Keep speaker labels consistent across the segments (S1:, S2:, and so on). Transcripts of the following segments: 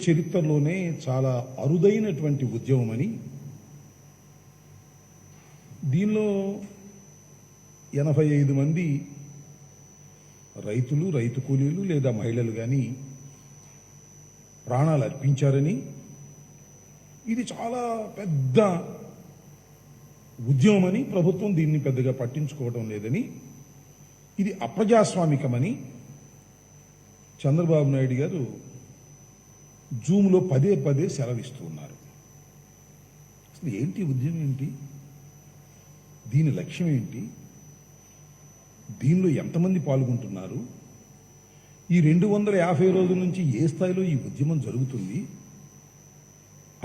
S1: చరిత్రలోనే చాలా అరుదైనటువంటి ఉద్యమం అని, దీనిలో 85 మంది రైతులు, రైతు కూలీలు లేదా మహిళలు కానీ ప్రాణాలు అర్పించారని, ఇది చాలా పెద్ద ఉద్యమమని, ప్రభుత్వం దీన్ని పెద్దగా పట్టించుకోవడం లేదని, ఇది అప్రజాస్వామికమని చంద్రబాబు నాయుడు గారు జూమ్లో పదే పదే సెలవిస్తూ ఉన్నారు. అసలు ఏంటి ఉద్యమం, ఏంటి దీని లక్ష్యం ఏంటి, దీనిలో ఎంతమంది పాల్గొంటున్నారు, ఈ 250 రోజుల నుంచి ఏ స్థాయిలో ఈ ఉద్యమం జరుగుతుంది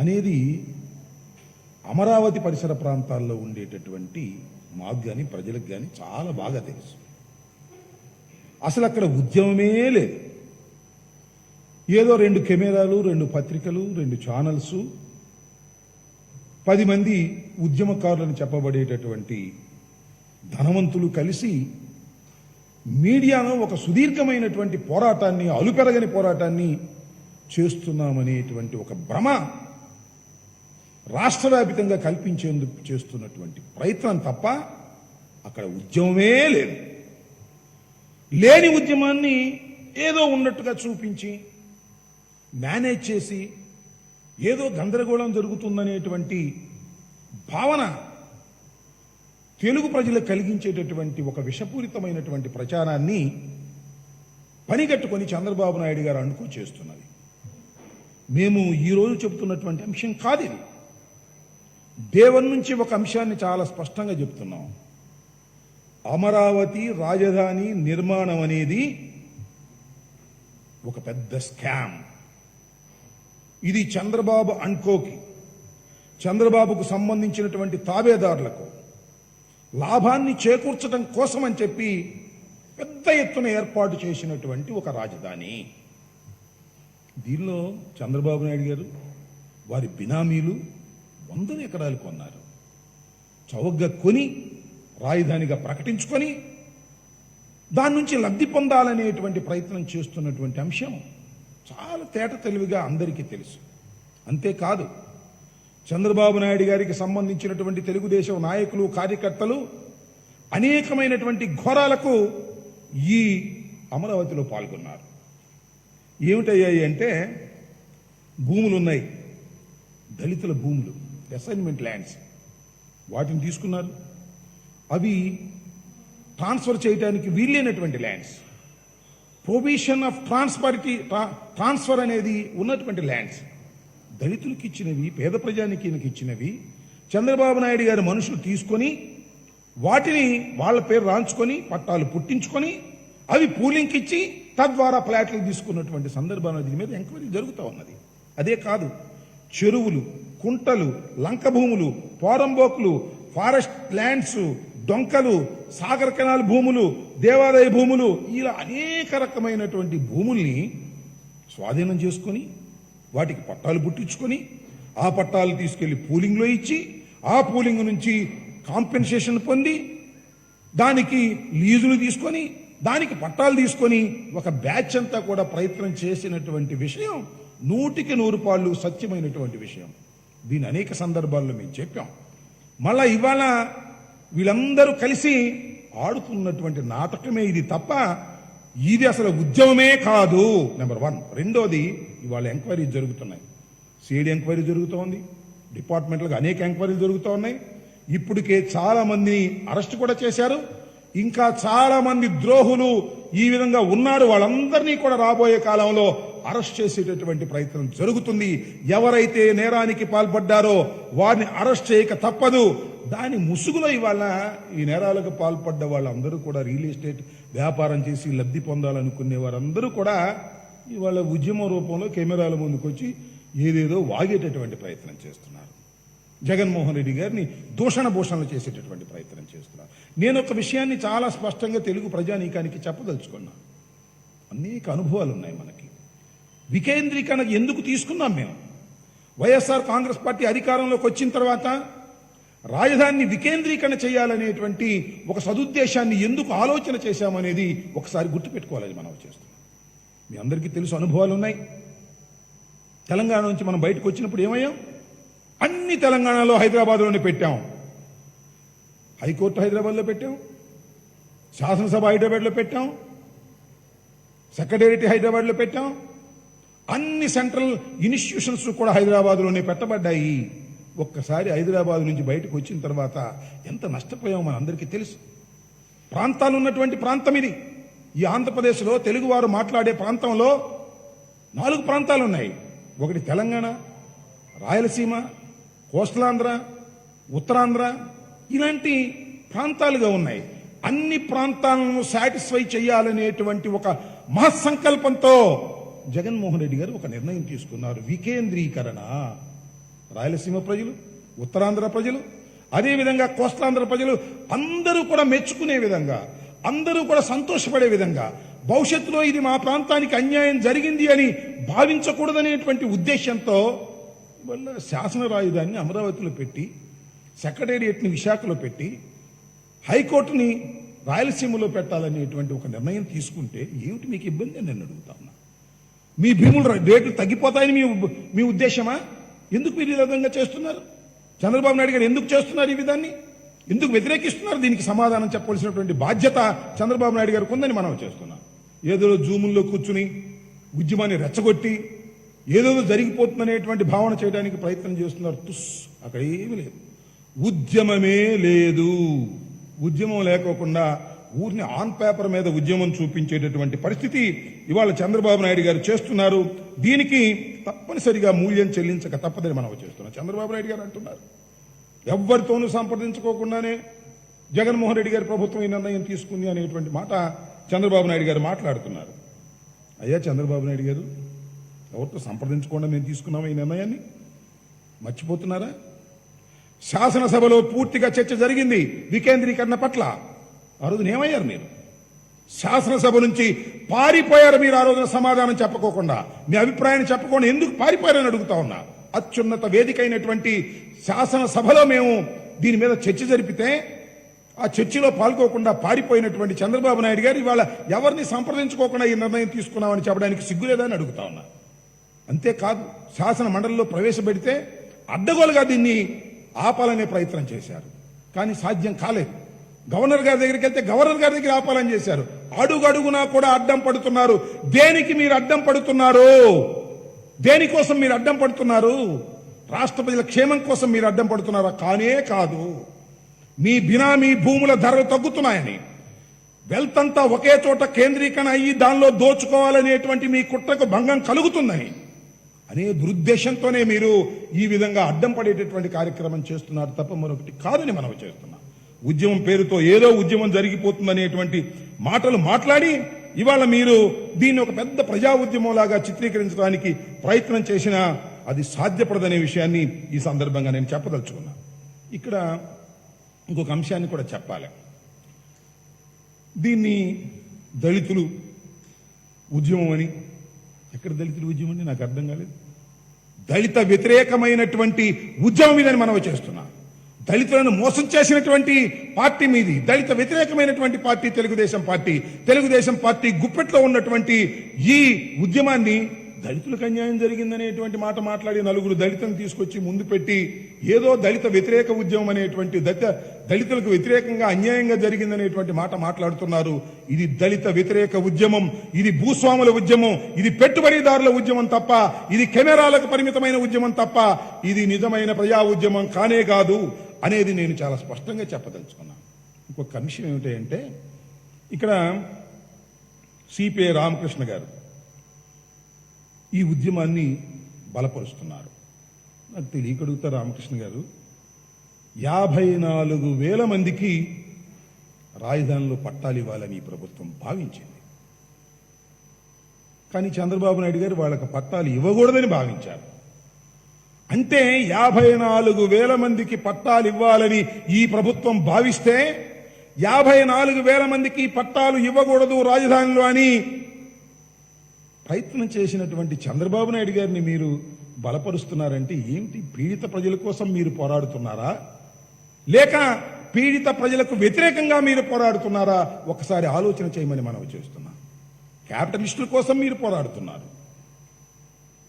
S1: అనేది అమరావతి పరిసర ప్రాంతాల్లో ఉండేటటువంటి మాకు కానీ ప్రజలకు కానీ చాలా బాగా తెలుసు. అసలు అక్కడ ఉద్యమమే లేదు. ఏదో 2 కెమెరాలు, 2 పత్రికలు, 2 ఛానల్స్, 10 మంది ఉద్యమకారులను చెప్పబడేటటువంటి ధనవంతులు కలిసి మీడియాలో ఒక సుదీర్ఘమైనటువంటి పోరాటాన్ని, అలుపెరగని పోరాటాన్ని చేస్తున్నామనేటువంటి ఒక భ్రమ రాష్ట్ర వ్యాపితంగా కల్పించేందుకు చేస్తున్నటువంటి ప్రయత్నం తప్ప అక్కడ ఉద్యమమే లేదు. లేని ఉద్యమాన్ని ఏదో ఉన్నట్టుగా చూపించి మేనేజ్ చేసి ఏదో గందరగోళం జరుగుతుందనేటువంటి భావన తెలుగు ప్రజలకు కలిగించేటటువంటి ఒక విషపూరితమైనటువంటి ప్రచారాన్ని పనిగట్టుకొని చంద్రబాబు నాయుడు గారు అనుకో చేస్తున్నది. మేము ఈరోజు చెబుతున్నటువంటి అంశం కాదు ఇది. దేవుని నుంచి ఒక అంశాన్ని చాలా స్పష్టంగా చెప్తున్నాం. అమరావతి రాజధాని నిర్మాణం అనేది ఒక పెద్ద స్కామ్. ఇది చంద్రబాబు అనుకోకి, చంద్రబాబుకు సంబంధించినటువంటి తాబేదారులకు లాభాన్ని చేకూర్చడం కోసం అని చెప్పి పెద్ద ఎత్తున ఏర్పాటు చేసినటువంటి ఒక రాజధాని. దీనిలో చంద్రబాబు నాయుడు గారు, వారి బినామీలు 100 ఎకరాలు కొన్నారు. చౌకగా కొని రాజధానిగా ప్రకటించుకొని దాని నుంచి లబ్ధి పొందాలనేటువంటి ప్రయత్నం చేస్తున్నటువంటి అంశం చాలా తేట తెలివిగా అందరికీ తెలుసు. అంతేకాదు, చంద్రబాబు నాయుడు గారికి సంబంధించినటువంటి తెలుగుదేశం నాయకులు, కార్యకర్తలు అనేకమైనటువంటి ఘోరాలకు ఈ అమరావతిలో పాల్గొన్నారు. ఏమిటయ్యాయి అంటే, భూములు ఉన్నాయి, దళితుల భూములు, అసైన్మెంట్ ల్యాండ్స్, వాటిని తీసుకున్నారు. అవి ట్రాన్స్ఫర్ చేయడానికి వీలైనటువంటి ల్యాండ్స్, ప్రొవిషన్ ఆఫ్ ట్రాన్స్ఫర్ అనేది ఉన్నటువంటి ల్యాండ్స్, దళితులకు ఇచ్చినవి, పేద ప్రజానికీనికి ఇచ్చినవి చంద్రబాబు నాయుడు గారి మనుషులు తీసుకొని వాటిని వాళ్ళ పేరు రాంచుకొని పట్టాలు పుట్టించుకొని అవి పూలింగ్కి ఇచ్చి తద్వారా ఫ్లాట్లు తీసుకున్నటువంటి సందర్భాన్ని దీని మీద ఎంక్వైరీ జరుగుతూ ఉన్నది. అదే కాదు, చెరువులు, కుంటలు, లంక భూములు, పోరంబోకులు, ఫారెస్ట్ ల్యాండ్స్, డొంకలు, సాగర్ కెనాల్ భూములు, దేవాలయ భూములు, ఇలా అనేక రకమైనటువంటి భూముల్ని స్వాధీనం చేసుకొని వాటికి పట్టాలు పుట్టించుకొని ఆ పట్టాలు తీసుకెళ్లి పూలింగ్లో ఇచ్చి ఆ పూలింగ్ నుంచి కాంపెన్సేషన్ పొంది దానికి లీజులు తీసుకొని దానికి పట్టాలు తీసుకొని ఒక బ్యాచ్ అంతా కూడా ప్రయత్నం చేసినటువంటి విషయం 100కి 100 సత్యమైనటువంటి విషయం. దీని అనేక సందర్భాల్లో మేము చెప్పాం. మళ్ళా ఇవాళ వీళ్ళందరూ కలిసి ఆడుతున్నటువంటి నాటకమే ఇది తప్ప ఇది అసలు ఉద్యమమే కాదు. నెంబర్ 1. రెండోది, ఇవాళ ఎంక్వైరీ జరుగుతున్నాయి. సిఐడి ఎంక్వైరీ జరుగుతోంది, డిపార్ట్మెంట్లకు అనేక ఎంక్వైరీలు జరుగుతూ ఉన్నాయి. ఇప్పటికే చాలా మందిని అరెస్ట్ కూడా చేశారు. ఇంకా చాలా మంది ద్రోహులు ఈ విధంగా ఉన్నారు. వాళ్ళందరినీ కూడా రాబోయే కాలంలో అరెస్ట్ చేసేటటువంటి ప్రయత్నం జరుగుతుంది. ఎవరైతే నేరానికి పాల్పడ్డారో వారిని అరెస్ట్ చేయక తప్పదు. దాని ముసుగులో ఇవాళ ఈ నేరాలకు పాల్పడ్డ వాళ్ళందరూ కూడా రియల్ ఎస్టేట్ వ్యాపారం చేసి లబ్ధి పొందాలనుకునే వారందరూ కూడా ఇవాళ ఉద్యమ రూపంలో కెమెరాల ముందుకు వచ్చి ఏదేదో వాగేటటువంటి ప్రయత్నం చేస్తున్నారు. జగన్మోహన్ రెడ్డి గారిని దూషణ భూషణలు చేసేటటువంటి ప్రయత్నం చేస్తున్నారు. నేను ఒక విషయాన్ని చాలా స్పష్టంగా తెలుగు ప్రజానీకానికి చెప్పదలుచుకున్నా. అనేక అనుభవాలు ఉన్నాయి మనకి. వికేంద్రీకరణ ఎందుకు తీసుకున్నాం మేము? వైఎస్ఆర్ కాంగ్రెస్ పార్టీ అధికారంలోకి వచ్చిన తర్వాత రాజధానిని వికేంద్రీకరణ చేయాలనేటువంటి ఒక సదుద్దేశాన్ని ఎందుకు ఆలోచన చేశామనేది ఒకసారి గుర్తుపెట్టుకోవాలని మనం చేస్తున్నాం. మీ అందరికీ తెలుసు, అనుభవాలు ఉన్నాయి. తెలంగాణ నుంచి మనం బయటకు వచ్చినప్పుడు ఏమయ్యాం? అన్ని తెలంగాణలో హైదరాబాద్లోనే పెట్టాం. హైకోర్టు హైదరాబాద్లో పెట్టాం, శాసనసభ హైదరాబాద్లో పెట్టాం, సెక్రటేరియట్ హైదరాబాద్లో పెట్టాం, అన్ని సెంట్రల్ ఇన్స్టిట్యూషన్స్ కూడా హైదరాబాద్లోనే పెట్టబడ్డాయి. ఒక్కసారి హైదరాబాద్ నుంచి బయటకు వచ్చిన తర్వాత ఎంత నష్టపోయామో మనందరికీ తెలుసు. ప్రాంతాలు ఉన్నటువంటి ప్రాంతం ఇది. ఈ ఆంధ్రప్రదేశ్లో తెలుగువారు మాట్లాడే ప్రాంతంలో 4 ప్రాంతాలు ఉన్నాయి. ఒకటి తెలంగాణ, రాయలసీమ, కోస్టలాంధ్ర, ఉత్తరాంధ్ర, ఇలాంటి ప్రాంతాలుగా ఉన్నాయి. అన్ని ప్రాంతాలను సాటిస్ఫై చేయాలనేటువంటి ఒక మహత్సంకల్పంతో జగన్మోహన్ రెడ్డి గారు ఒక నిర్ణయం తీసుకున్నారు. వికేంద్రీకరణ. రాయలసీమ ప్రజలు, ఉత్తరాంధ్ర ప్రజలు, అదేవిధంగా కోస్టలాంధ్ర ప్రజలు అందరూ కూడా మెచ్చుకునే విధంగా, అందరూ కూడా సంతోషపడే విధంగా, భవిష్యత్తులో ఇది మా ప్రాంతానికి అన్యాయం జరిగింది అని భావించకూడదనేటువంటి ఉద్దేశంతో వల్ల శాసన రాజధానిని అమరావతిలో పెట్టి, సెక్రటేరియట్ని విశాఖలో పెట్టి, హైకోర్టుని రాయలసీమలో పెట్టాలనేటువంటి ఒక నిర్ణయం తీసుకుంటే ఏమిటి మీకు ఇబ్బంది అని నేను అడుగుతా ఉన్నా. మీ భూముల రేట్లు తగ్గిపోతాయని మీ ఉద్దేశమా? ఎందుకు మీరు ఈ విధంగా చేస్తున్నారు? చంద్రబాబు నాయుడు గారు ఎందుకు చేస్తున్నారు ఈ విధాన్ని? ఎందుకు వ్యతిరేకిస్తున్నారు? దీనికి సమాధానం చెప్పవలసినటువంటి బాధ్యత చంద్రబాబు నాయుడు గారికి ఉందని మనం చేస్తున్నాం. ఏదో జూముల్లో కూర్చుని ఉద్యమాన్ని రెచ్చగొట్టి ఏదో జరిగిపోతుందనేటువంటి భావన చేయడానికి ప్రయత్నం చేస్తున్నారు. అక్కడ ఏమీ లేదు, ఉద్యమమే లేదు. ఉద్యమం లేకోకుండా ఊరిని ఆన్ పేపర్ మీద ఉద్యమం చూపించేటటువంటి పరిస్థితి ఇవాళ చంద్రబాబు నాయుడు గారు చేస్తున్నారు. దీనికి తప్పనిసరిగా మూల్యం చెల్లించక తప్పదని మనం చేస్తున్నాం. చంద్రబాబు నాయుడు గారు అంటున్నారు, ఎవరితోనూ సంప్రదించుకోకుండానే జగన్మోహన్ రెడ్డి గారి ప్రభుత్వం ఈ నిర్ణయం తీసుకుంది అనేటువంటి మాట చంద్రబాబు నాయుడు గారు మాట్లాడుతున్నారు. అయ్యా చంద్రబాబు నాయుడు గారు, ఎవరితో సంప్రదించకుండా మేము తీసుకున్నాము ఈ నిర్ణయాన్ని? మర్చిపోతున్నారా? శాసనసభలో పూర్తిగా చర్చ జరిగింది వికేంద్రీకరణ పట్ల. ఆ రోజున ఏమయ్యారు మీరు? శాసనసభ నుంచి పారిపోయారు మీరు. ఆ రోజున సమాధానం చెప్పుకోకుండా, మీ అభిప్రాయాన్ని చెప్పకుండా ఎందుకు పారిపోయారని అడుగుతా ఉన్నా. అత్యున్నత వేదిక అయినటువంటి శాసనసభలో మేము దీని మీద చర్చ జరిపితే ఆ చర్చలో పాల్గొకుండా పారిపోయినటువంటి చంద్రబాబు నాయుడు గారు ఇవాళ ఎవరిని సంప్రదించుకోకుండా ఈ నిర్ణయం తీసుకున్నామని చెప్పడానికి సిగ్గులేదని అడుగుతా ఉన్నా. అంతేకాదు, శాసన మండలిలో ప్రవేశపెడితే అడ్డగోలుగా దీన్ని ఆపాలనే ప్రయత్నం చేశారు, కానీ సాధ్యం కాలేదు. గవర్నర్ గారి దగ్గరికి వెళ్తే గవర్నర్ గారి దగ్గర ఆపాలని చేశారు. అడుగడుగునా కూడా అడ్డం పడుతున్నారు. దేనికి మీరు అడ్డం పడుతున్నారు? దేనికోసం మీరు అడ్డం పడుతున్నారు? రాష్ట్ర ప్రజల క్షేమం కోసం మీరు అడ్డం పడుతున్నారా? కానే కాదు. మీ బినామీ భూముల ధరలు తగ్గుతున్నాయని, వెల్త్ అంతా ఒకే చోట కేంద్రీకరణ అయ్యి దానిలో దోచుకోవాలనేటువంటి మీ కుట్రకు భంగం కలుగుతుందని అనే దురుద్దేశంతోనే మీరు ఈ విధంగా అడ్డం పడేటటువంటి కార్యక్రమం చేస్తున్నారు తప్ప మరొకటి కాదని మనం చేస్తున్నాం. ఉద్యమం పేరుతో ఏదో ఉద్యమం జరిగిపోతుందనేటువంటి మాటలు మాట్లాడి ఇవాళ మీరు దీన్ని ఒక పెద్ద ప్రజా ఉద్యమంలాగా చిత్రీకరించడానికి ప్రయత్నం చేసినా అది సాధ్యపడదనే విషయాన్ని ఈ సందర్భంగా నేను చెప్పదలుచుకున్నా. ఇక్కడ ఇంకొక అంశాన్ని కూడా చెప్పాలి. దీన్ని దళితులు ఉద్యమం అని, ఎక్కడ దళితులు ఉద్యమం అని నాకు అర్థం కాలేదు. దళిత వ్యతిరేకమైనటువంటి ఉద్యమం ఇదని మనం చేస్తున్నాం. దళితులను మోసం చేసినటువంటి పార్టీ మీది. దళిత వ్యతిరేకమైనటువంటి party Telugu Desam party. Telugu Desam party గుప్పెట్లో ఉన్నటువంటి ఈ ఉద్యమాన్ని దళితులకు అన్యాయం జరిగిందనేటువంటి మాట మాట్లాడి నలుగురు దళితులను తీసుకొచ్చి ముందు పెట్టి ఏదో దళిత వ్యతిరేక ఉద్యమం అనేటువంటి దళితులకు వ్యతిరేకంగా అన్యాయంగా జరిగిందనేటువంటి మాట మాట్లాడుతున్నారు. ఇది దళిత వ్యతిరేక ఉద్యమం, ఇది భూస్వాముల ఉద్యమం, ఇది పెట్టుబడిదారుల ఉద్యమం తప్ప, ఇది కెమెరాలకు పరిమితమైన ఉద్యమం తప్ప ఇది నిజమైన ప్రజా ఉద్యమం కానే కాదు అనేది నేను చాలా స్పష్టంగా చెప్పదలుచుకున్నాను. ఇంకొక అంశం ఏమిటంటే, ఇక్కడ సిపిఐ రామకృష్ణ గారు ఈ ఉద్యమాన్ని బలపరుస్తున్నారు. నాకు తెలియకడుగుతా రామకృష్ణ గారు, 54,000 మందికి రాజధానిలో పట్టాలు ఇవ్వాలని ఈ ప్రభుత్వం భావించింది. కానీ చంద్రబాబు నాయుడు గారు వాళ్ళకి పట్టాలు ఇవ్వకూడదని భావించారు. అంటే 54,000 మందికి పట్టాలు ఇవ్వాలని ఈ ప్రభుత్వం భావిస్తే 54,000 మందికి పట్టాలు ఇవ్వకూడదు రాజధానిలో అని ప్రయత్నం చేసినటువంటి చంద్రబాబు నాయుడు గారిని మీరు బలపరుస్తున్నారంటే ఏమిటి? పీడిత ప్రజల కోసం మీరు పోరాడుతున్నారా, లేక పీడిత ప్రజలకు వ్యతిరేకంగా మీరు పోరాడుతున్నారా? ఒకసారి ఆలోచన చేయమని మనం చేస్తున్నాం. క్యాపిటలిస్టుల కోసం మీరు పోరాడుతున్నారు.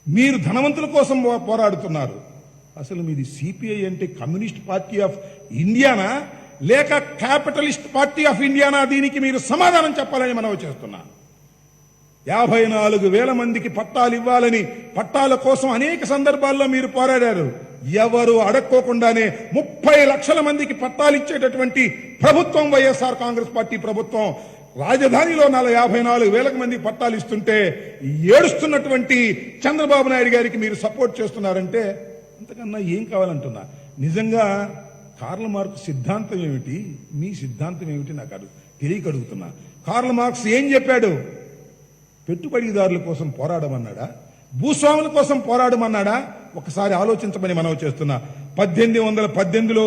S1: మీరు ధనవంతుల కోసం పోరాడుతున్నారు. అసలు మీది సిపిఐ అంటే కమ్యూనిస్ట్ పార్టీ ఆఫ్ ఇండియానా లేక క్యాపిటలిస్ట్ పార్టీ ఆఫ్ ఇండియానా? దీనికి మీరు సమాధానం చెప్పాలని మనం చేస్తున్నా. 54,000 మందికి పట్టాలు ఇవ్వాలని, పట్టాల కోసం అనేక సందర్భాల్లో మీరు పోరాడారు. ఎవరు అడక్కోకుండానే 30 లక్షల మందికి పట్టాలు ఇచ్చేటటువంటి ప్రభుత్వం వైఎస్ఆర్ కాంగ్రెస్ పార్టీ ప్రభుత్వం. రాజధానిలో 54,000 మందికి పట్టాలు ఇస్తుంటే ఏడుస్తున్నటువంటి చంద్రబాబు నాయుడు గారికి మీరు సపోర్ట్ చేస్తున్నారంటే అంతకన్నా ఏం కావాలంటున్నా. నిజంగా కార్ల్ మార్క్స్ సిద్ధాంతం ఏమిటి, మీ సిద్ధాంతం ఏమిటి నాకు తెలియక అడుగుతున్నా. కార్ల్ మార్క్స్ ఏం చెప్పాడు? పెట్టుబడిదారుల కోసం పోరాడమన్నాడా, భూస్వాముల కోసం పోరాడమన్నాడా? ఒకసారి ఆలోచించమని మనం చేస్తున్నా. 1818లో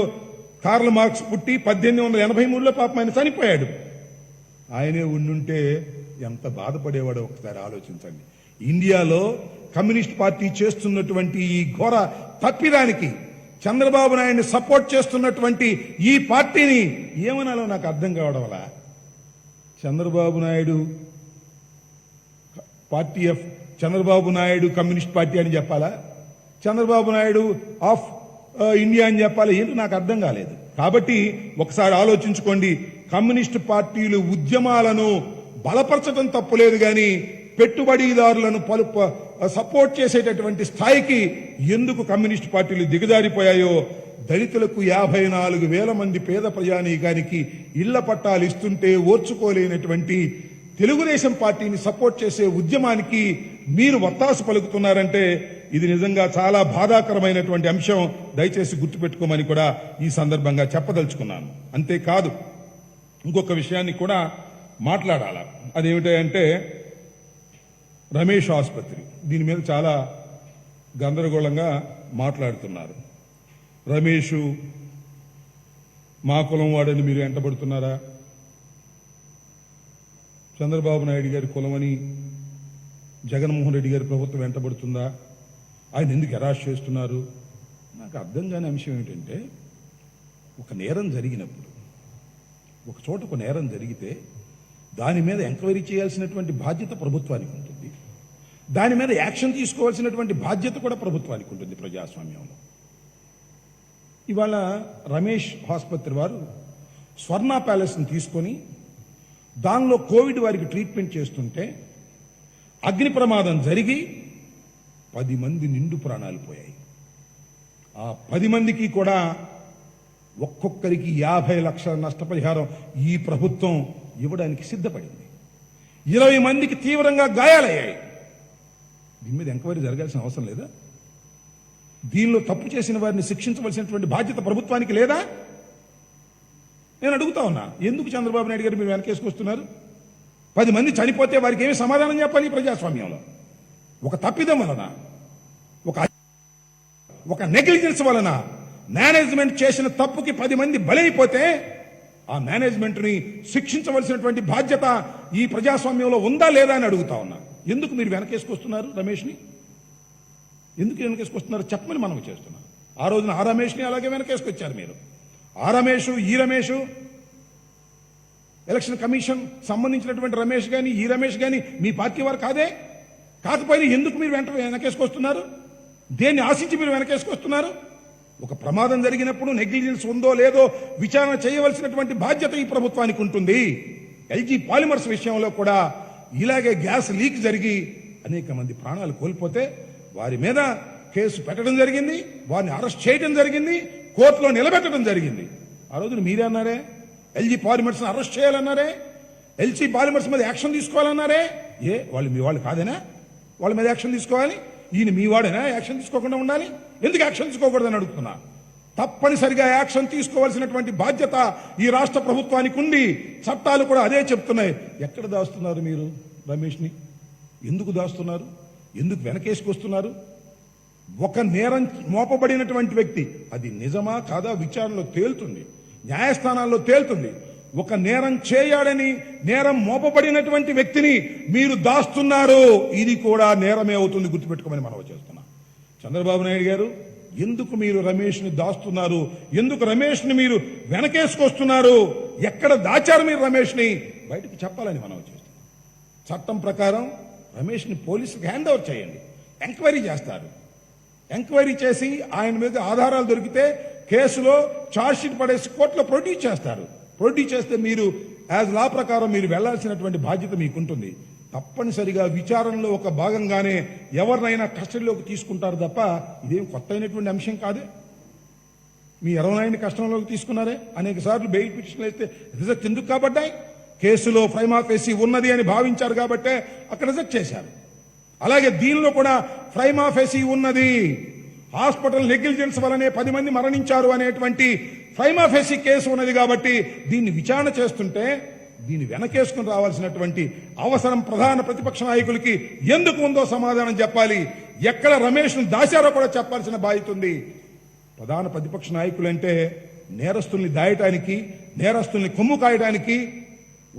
S1: కార్ల్ మార్క్స్ పుట్టి 1883లో పాపం ఆయన చనిపోయాడు. ఆయనే ఉండుంటే ఎంత బాధపడేవాడో ఒకసారి ఆలోచించండి. ఇండియాలో కమ్యూనిస్ట్ పార్టీ చేస్తున్నటువంటి ఈ ఘోర తప్పిదానికి చంద్రబాబు నాయుడిని సపోర్ట్ చేస్తున్నటువంటి ఈ పార్టీని ఏమనాలో నాకు అర్థం కావడం వల్ల Chandrababu Naidu party of Chandrababu Naidu communist party అని చెప్పాలా, చంద్రబాబు నాయుడు ఆఫ్ ఇండియా అని చెప్పాలా? ఏంటో నాకు అర్థం కాలేదు. కాబట్టి ఒకసారి ఆలోచించుకోండి. కమ్యూనిస్ట్ పార్టీలు ఉద్యమాలను బలపరచడం తప్పులేదు, కానీ పెట్టుబడిదారులను సపోర్ట్ చేసేటటువంటి స్థాయికి ఎందుకు కమ్యూనిస్ట్ పార్టీలు దిగజారిపోయాయో, దళితులకు 54,000 మంది పేద ప్రజానీకానికి ఇళ్ల పట్టాలు ఇస్తుంటే ఓర్చుకోలేనటువంటి తెలుగుదేశం పార్టీని సపోర్ట్ చేసే ఉద్యమానికి మీరు వత్తాసు పలుకుతున్నారంటే ఇది నిజంగా చాలా బాధాకరమైనటువంటి అంశం. దయచేసి గుర్తుపెట్టుకోమని కూడా ఈ సందర్భంగా చెప్పదలుచుకున్నాను. అంతేకాదు ఇంకొక విషయాన్ని కూడా మాట్లాడాల. అదేమిటంటే రమేష్ ఆసుపత్రి. దీని మీద చాలా గందరగోళంగా మాట్లాడుతున్నారు. రమేష్ మా కులం వాడని మీరు వెంటబడుతున్నారా? చంద్రబాబు నాయుడు గారి కులమని జగన్మోహన్ రెడ్డి గారి ప్రభుత్వం వెంటబడుతుందా? ఆయన ఎందుకు అరెస్ట్ చేస్తున్నారు? నాకు అర్థం కాని అంశం ఏమిటంటే, ఒక నేరం జరిగినప్పుడు, ఒక చోట ఒక నేరం జరిగితే దాని మీద ఎంక్వైరీ చేయాల్సినటువంటి బాధ్యత ప్రభుత్వానికి ఉంటుంది. దాని మీద యాక్షన్ తీసుకోవాల్సినటువంటి బాధ్యత కూడా ప్రభుత్వానికి ఉంటుంది ప్రజాస్వామ్యంలో. ఇవాళ రమేష్ ఆసుపత్రి వారు స్వర్ణ ప్యాలెస్ని తీసుకొని దానిలో కోవిడ్ వారికి ట్రీట్మెంట్ చేస్తుంటే అగ్ని ప్రమాదం జరిగి 10 మంది నిండు ప్రాణాలు పోయాయి. ఆ 10 మందికి కూడా ఒక్కొక్కరికి 50 లక్షల నష్టపరిహారం ఈ ప్రభుత్వం ఇవ్వడానికి సిద్ధపడింది. 20 మందికి తీవ్రంగా గాయాలయ్యాయి. దీని మీద ఎంక్వైరీ జరగాల్సిన అవసరం లేదా? దీనిలో తప్పు చేసిన వారిని శిక్షించవలసినటువంటి బాధ్యత ప్రభుత్వానికి లేదా? నేను అడుగుతా ఉన్నా. ఎందుకు చంద్రబాబు నాయుడు గారు మీరు వెనకేసుకొస్తున్నారు? 10 మంది చనిపోతే వారికి ఏమి సమాధానం చెప్పాలి? ప్రజాస్వామ్యంలో ఒక తప్పిదం వలన, ఒక నెగ్లిజెన్స్ వలన మేనేజ్మెంట్ చేసిన తప్పుకి 10 మంది బలైపోతే ఆ మేనేజ్మెంట్ ని శిక్షించవలసినటువంటి బాధ్యత ఈ ప్రజాస్వామ్యంలో ఉందా లేదా అని అడుగుతా ఉన్నా. ఎందుకు మీరు వెనకేసుకొస్తున్నారు రమేష్ని? ఎందుకు వెనకేసుకొస్తున్నారు చెప్పమని మనం చేస్తున్నాం. ఆ రోజున ఆ రమేష్ని అలాగే వెనకేసుకొచ్చారు మీరు. ఆ రమేష్, ఈ రమేష్, ఎలక్షన్ కమిషన్ సంబంధించినటువంటి రమేష్ గాని, ఈ రమేష్ గాని మీ పార్టీ వారు కాదే? కాకపోయినా ఎందుకు మీరు వెనకేసుకొస్తున్నారు? దేన్ని ఆశించి మీరు వెనకేసుకొస్తున్నారు? ఒక ప్రమాదం జరిగినప్పుడు నెగ్లిజెన్స్ ఉందో లేదో విచారణ చేయవలసినటువంటి బాధ్యత ఈ ప్రభుత్వానికి ఉంటుంది. ఎల్జీ పాలిమర్స్ విషయంలో కూడా ఇలాగే గ్యాస్ లీక్ జరిగి అనేక మంది ప్రాణాలు కోల్పోతే వారి మీద కేసు పెట్టడం జరిగింది, వారిని అరెస్ట్ చేయడం జరిగింది, కోర్టులో నిలబెట్టడం జరిగింది. ఆ రోజున మీరే అన్నారే ఎల్జీ పాలిమర్స్ అరెస్ట్ చేయాలన్నారే, ఎల్జీ పాలిమర్స్ మీద యాక్షన్ తీసుకోవాలన్నారే. వాళ్ళు మీ వాళ్ళు కాదేనా వాళ్ళ మీద యాక్షన్ తీసుకోవాలి? ఈయన మీ వాడేనా యాక్షన్ తీసుకోకుండా ఉండాలి? ఎందుకు యాక్షన్ తీసుకోకూడదని అడుగుతున్నా. తప్పనిసరిగా యాక్షన్ తీసుకోవాల్సినటువంటి బాధ్యత ఈ రాష్ట్ర ప్రభుత్వానికి ఉంది. చట్టాలు కూడా అదే చెప్తున్నాయి. ఎక్కడ దాస్తున్నారు మీరు రమేష్ని? ఎందుకు దాస్తున్నారు? ఎందుకు వెనకేసుకొస్తున్నారు? ఒక నేరం మోపబడినటువంటి వ్యక్తి, అది నిజమా కాదా విచారణలో తేలుతుంది, న్యాయస్థానాల్లో తేలుతుంది. ఒక నేరం చేయాడని నేరం మోపబడినటువంటి వ్యక్తిని మీరు దాస్తున్నారు. ఇది కూడా నేరమే అవుతుంది, గుర్తుపెట్టుకోమని మనం చేస్తున్నాం. చంద్రబాబు నాయుడు గారు, ఎందుకు మీరు రమేష్ని దాస్తున్నారు? ఎందుకు రమేష్ని మీరు వెనకేసుకొస్తున్నారు? ఎక్కడ దాచారు మీరు రమేష్ని? బయటకు చెప్పాలని మనం చేస్తున్నాం. చట్టం ప్రకారం రమేష్ని పోలీసులకు హ్యాండ్ ఓవర్ చేయండి. ఎంక్వైరీ చేస్తారు. ఎంక్వైరీ చేసి ఆయన మీద ఆధారాలు దొరికితే కేసులో ఛార్జ్షీట్ పడేసి కోర్టులో ప్రొడ్యూస్ చేస్తారు. ప్రొడ్యూస్ చేస్తే మీరు యాజ్ లా ప్రకారం మీరు వెళ్లాల్సినటువంటి బాధ్యత మీకుంటుంది. తప్పనిసరిగా విచారణలో ఒక భాగంగానే ఎవరినైనా కస్టడీలోకి తీసుకుంటారు తప్ప ఇదేం కొత్త అయినటువంటి అంశం కాదే. మీ 29 కస్టడీలోకి తీసుకున్నారే, అనేక సార్లు బెయిల్ పిటిషన్లు అయితే రిజెక్ట్ ఎందుకు కాబడ్డాయి? కేసులో ప్రైమా ఫేసి ఉన్నది అని భావించారు కాబట్టే అక్కడ రిజెక్ట్ చేశారు. అలాగే దీనిలో కూడా ప్రైమా ఫేసి ఉన్నది, హాస్పిటల్ నెగ్లిజెన్స్ వలనే 10 మంది మరణించారు అనేటువంటి ప్రైమా ఫేసి కేసు ఉన్నది కాబట్టి దీన్ని విచారణ చేస్తుంటే దీన్ని వెనకేసుకుని రావాల్సినటువంటి అవసరం ప్రధాన ప్రతిపక్ష నాయకులకి ఎందుకు ఉందో సమాధానం చెప్పాలి. ఎక్కడ రమేష్ను దాచారో కూడా చెప్పాల్సిన బాధ్యత ఉంది. ప్రధాన ప్రతిపక్ష నాయకులంటే నేరస్తుల్ని దాయటానికి, నేరస్తుల్ని కొమ్ము కాయడానికి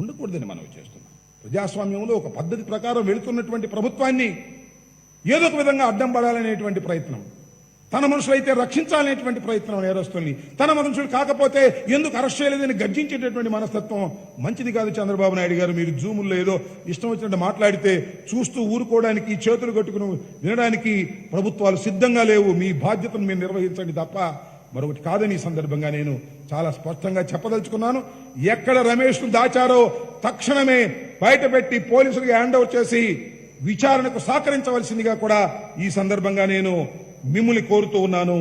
S1: ఉండకూడదని మనం చేస్తున్నాం. ప్రజాస్వామ్యంలో ఒక పద్ధతి ప్రకారం వెళుతున్నటువంటి ప్రభుత్వాన్ని ఏదో ఒక విధంగా అడ్డం పడాలనేటువంటి ప్రయత్నం, తన మనుషులైతే రక్షించాలనేటువంటి ప్రయత్నం నేరస్తుల్ని, తన మనుషులు కాకపోతే ఎందుకు అరెస్ట్ చేయలేదని గర్జించేటటువంటి మనస్తత్వం మంచిది కాదు. చంద్రబాబు నాయుడు గారు, మీరు జూముల్లో ఏదో ఇష్టం వచ్చినట్టు మాట్లాడితే చూస్తూ ఊరుకోవడానికి, చేతులు కట్టుకుని వినడానికి ప్రభుత్వాలు సిద్ధంగా లేవు. మీ బాధ్యతను మీరు నిర్వహించండి తప్ప మరొకటి కాదని ఈ సందర్భంగా నేను చాలా స్పష్టంగా చెప్పదలుచుకున్నాను. ఎక్కడ రమేష్ను దాచారో తక్షణమే బయటపెట్టి పోలీసులకు హ్యాండ్ ఓవర్ చేసి విచారణకు సహకరించవలసిందిగా కూడా ఈ సందర్భంగా నేను మిమ్మల్ని కోరుతూ ఉన్నాను.